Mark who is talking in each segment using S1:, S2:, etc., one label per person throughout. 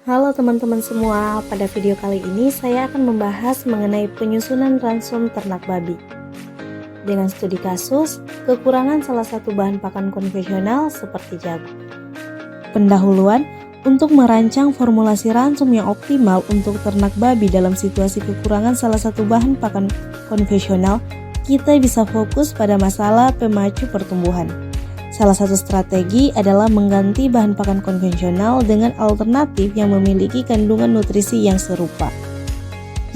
S1: Halo teman-teman semua, pada video kali ini saya akan membahas mengenai penyusunan ransum ternak babi. Dengan studi kasus, kekurangan salah satu bahan pakan konvensional seperti jagung. Pendahuluan, untuk merancang formulasi ransum yang optimal untuk ternak babi dalam situasi kekurangan salah satu bahan pakan konvensional, kita bisa fokus pada masalah pemacu pertumbuhan. Salah satu strategi adalah mengganti bahan pakan konvensional dengan alternatif yang memiliki kandungan nutrisi yang serupa.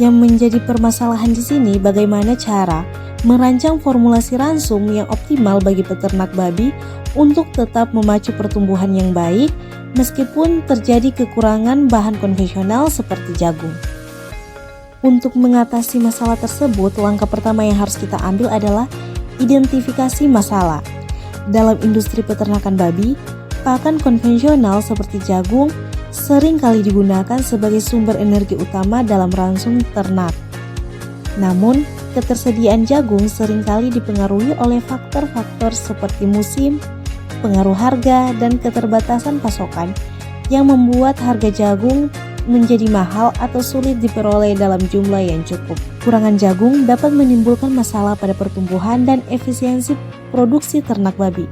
S1: Yang menjadi permasalahan di sini bagaimana cara merancang formulasi ransum yang optimal bagi peternak babi untuk tetap memacu pertumbuhan yang baik meskipun terjadi kekurangan bahan konvensional seperti jagung. Untuk mengatasi masalah tersebut, langkah pertama yang harus kita ambil adalah identifikasi masalah. Dalam industri peternakan babi, pakan konvensional seperti jagung sering kali digunakan sebagai sumber energi utama dalam ransum ternak. Namun, ketersediaan jagung seringkali dipengaruhi oleh faktor-faktor seperti musim, pengaruh harga, dan keterbatasan pasokan yang membuat harga jagung menjadi mahal atau sulit diperoleh dalam jumlah yang cukup. Kurangan jagung dapat menimbulkan masalah pada pertumbuhan dan efisiensi produksi ternak babi,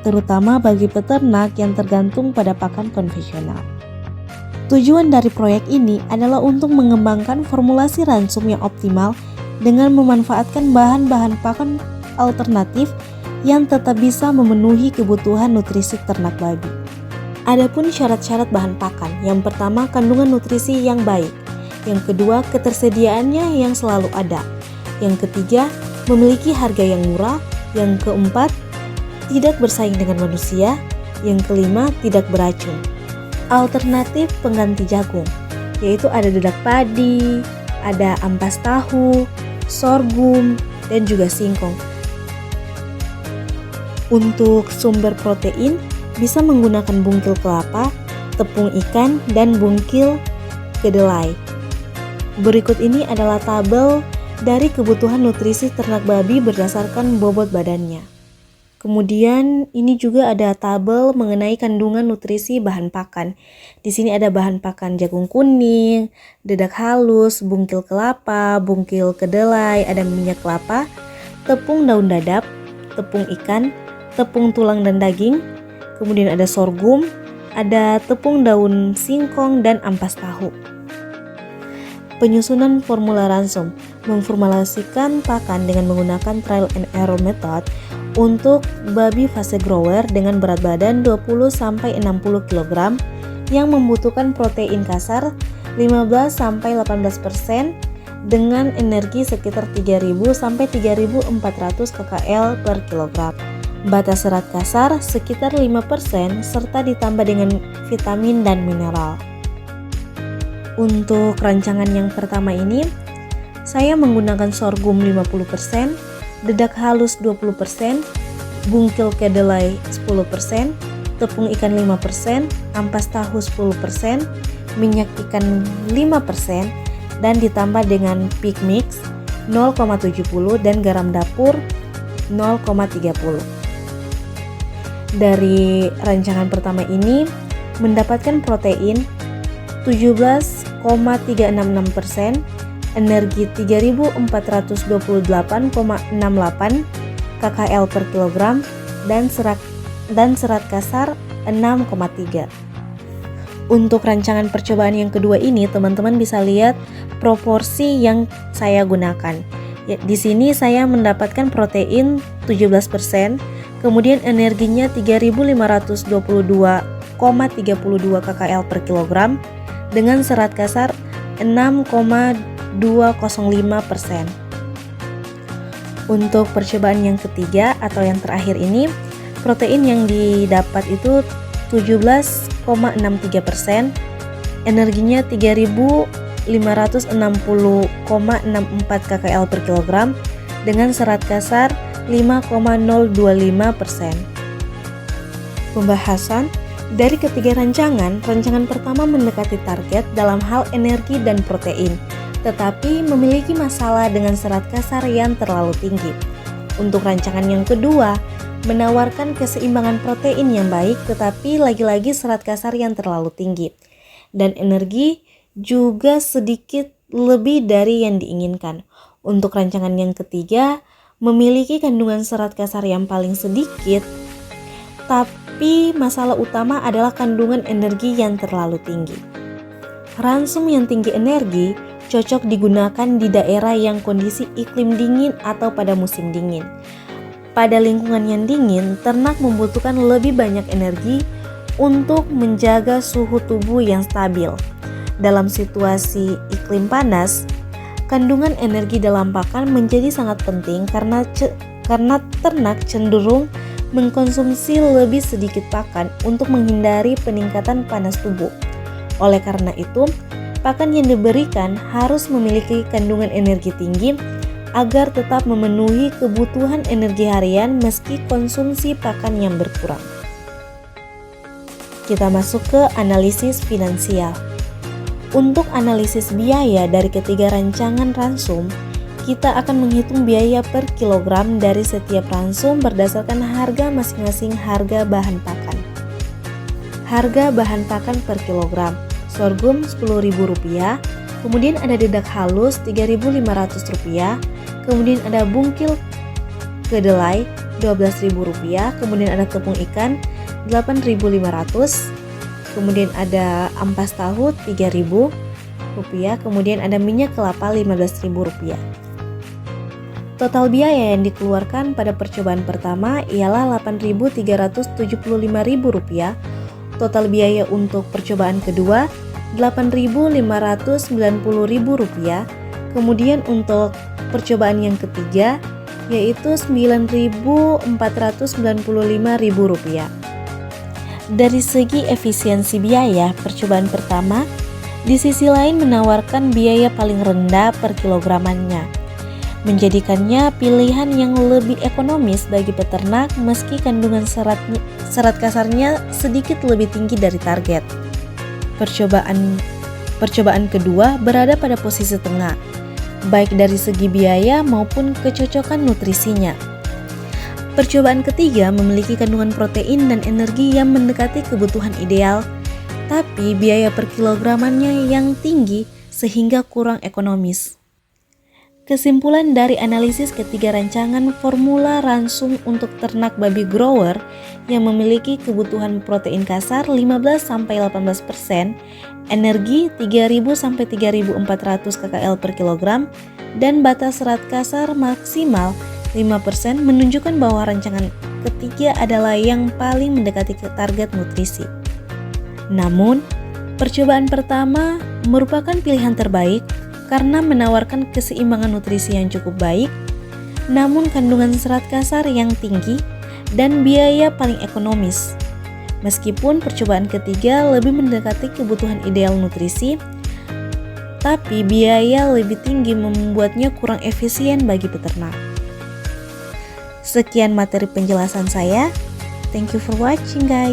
S1: terutama bagi peternak yang tergantung pada pakan konvensional. Tujuan dari proyek ini adalah untuk mengembangkan formulasi ransum yang optimal dengan memanfaatkan bahan-bahan pakan alternatif yang tetap bisa memenuhi kebutuhan nutrisi ternak babi. Adapun syarat-syarat bahan pakan, yang pertama kandungan nutrisi yang baik, yang kedua ketersediaannya yang selalu ada, yang ketiga memiliki harga yang murah, yang keempat tidak bersaing dengan manusia, yang kelima tidak beracun. Alternatif pengganti jagung yaitu ada dedak padi, ada ampas tahu, sorghum, dan juga singkong. Untuk sumber protein bisa menggunakan bungkil kelapa, tepung ikan, dan bungkil kedelai. Berikut ini adalah tabel dari kebutuhan nutrisi ternak babi berdasarkan bobot badannya. Kemudian ini juga ada tabel mengenai kandungan nutrisi bahan pakan. Di sini ada bahan pakan jagung kuning, dedak halus, bungkil kelapa, bungkil kedelai, ada minyak kelapa, tepung daun dadap, tepung ikan, tepung tulang dan daging, kemudian ada sorghum, ada tepung daun singkong, dan ampas tahu. Penyusunan formula ransum memformulasikan pakan dengan menggunakan trial and error method untuk babi fase grower dengan berat badan 20-60 kg yang membutuhkan protein kasar 15-18% dengan energi sekitar 3.000-3.400 kcal per kilogram. Batas serat kasar sekitar 5% serta ditambah dengan vitamin dan mineral. Untuk rancangan yang pertama ini, saya menggunakan sorghum 50%, dedak halus 20%, bungkil kedelai 10%, tepung ikan 5%, ampas tahu 10%, minyak ikan 5%, dan ditambah dengan pig mix 0,70 dan garam dapur 0,30. Dari rancangan pertama ini mendapatkan protein 17,366%, energi 3.428,68 kcal per kilogram, dan serat kasar 6,3. Untuk rancangan percobaan yang kedua ini, teman-teman bisa lihat proporsi yang saya gunakan. Ya, di sini saya mendapatkan protein 17%, kemudian energinya 3.522,32 kcal per kilogram, dengan serat kasar 6,205%. Untuk percobaan yang ketiga atau yang terakhir ini, protein yang didapat itu 17,63%, energinya 3.560,64 kcal per kilogram, dengan serat kasar 5,025%. Pembahasan dari ketiga rancangan pertama mendekati target dalam hal energi dan protein, tetapi memiliki masalah dengan serat kasar yang terlalu tinggi. Untuk rancangan yang kedua, menawarkan keseimbangan protein yang baik tetapi lagi-lagi serat kasar yang terlalu tinggi. dan energi juga sedikit lebih dari yang diinginkan. Untuk rancangan yang ketiga, memiliki kandungan serat kasar yang paling sedikit, tapi masalah utama adalah kandungan energi yang terlalu tinggi. Ransum yang tinggi energi cocok digunakan di daerah yang kondisi iklim dingin atau pada musim dingin. Pada lingkungan yang dingin, ternak membutuhkan lebih banyak energi untuk menjaga suhu tubuh yang stabil. Dalam situasi iklim panas, kandungan energi dalam pakan menjadi sangat penting karena ternak cenderung mengkonsumsi lebih sedikit pakan untuk menghindari peningkatan panas tubuh. Oleh karena itu, pakan yang diberikan harus memiliki kandungan energi tinggi agar tetap memenuhi kebutuhan energi harian meski konsumsi pakan yang berkurang. Kita masuk ke analisis finansial. Untuk analisis biaya dari ketiga rancangan ransum, kita akan menghitung biaya per kilogram dari setiap ransum berdasarkan harga masing-masing harga bahan pakan. Harga bahan pakan per kilogram: sorghum Rp10.000, kemudian ada dedak halus Rp3.500, kemudian ada bungkil kedelai Rp12.000, kemudian ada tepung ikan Rp8.500, kemudian ada ampas tahu Rp3.000, kemudian ada minyak kelapa Rp15.000. Total biaya yang dikeluarkan pada percobaan pertama ialah Rp8.375.000. Total biaya untuk percobaan kedua Rp8.590.000. Kemudian untuk percobaan yang ketiga yaitu Rp9.495.000. Dari segi efisiensi biaya, percobaan pertama di sisi lain menawarkan biaya paling rendah per kilogramannya, menjadikannya pilihan yang lebih ekonomis bagi peternak meski kandungan serat kasarnya sedikit lebih tinggi dari target. Percobaan kedua berada pada posisi tengah, baik dari segi biaya maupun kecocokan nutrisinya. Percobaan ketiga memiliki kandungan protein dan energi yang mendekati kebutuhan ideal, tapi biaya per kilogramannya yang tinggi sehingga kurang ekonomis. Kesimpulan dari analisis ketiga rancangan formula ransum untuk ternak babi grower yang memiliki kebutuhan protein kasar 15-18%, energi 3.000-3.400 kcal per kilogram, dan batas serat kasar maksimal 5% menunjukkan bahwa rancangan ketiga adalah yang paling mendekati ke target nutrisi. Namun, percobaan pertama merupakan pilihan terbaik karena menawarkan keseimbangan nutrisi yang cukup baik, namun kandungan serat kasar yang tinggi dan biaya paling ekonomis. Meskipun percobaan ketiga lebih mendekati kebutuhan ideal nutrisi, tapi biaya lebih tinggi membuatnya kurang efisien bagi peternak. Sekian materi penjelasan saya. Thank you for watching, guys.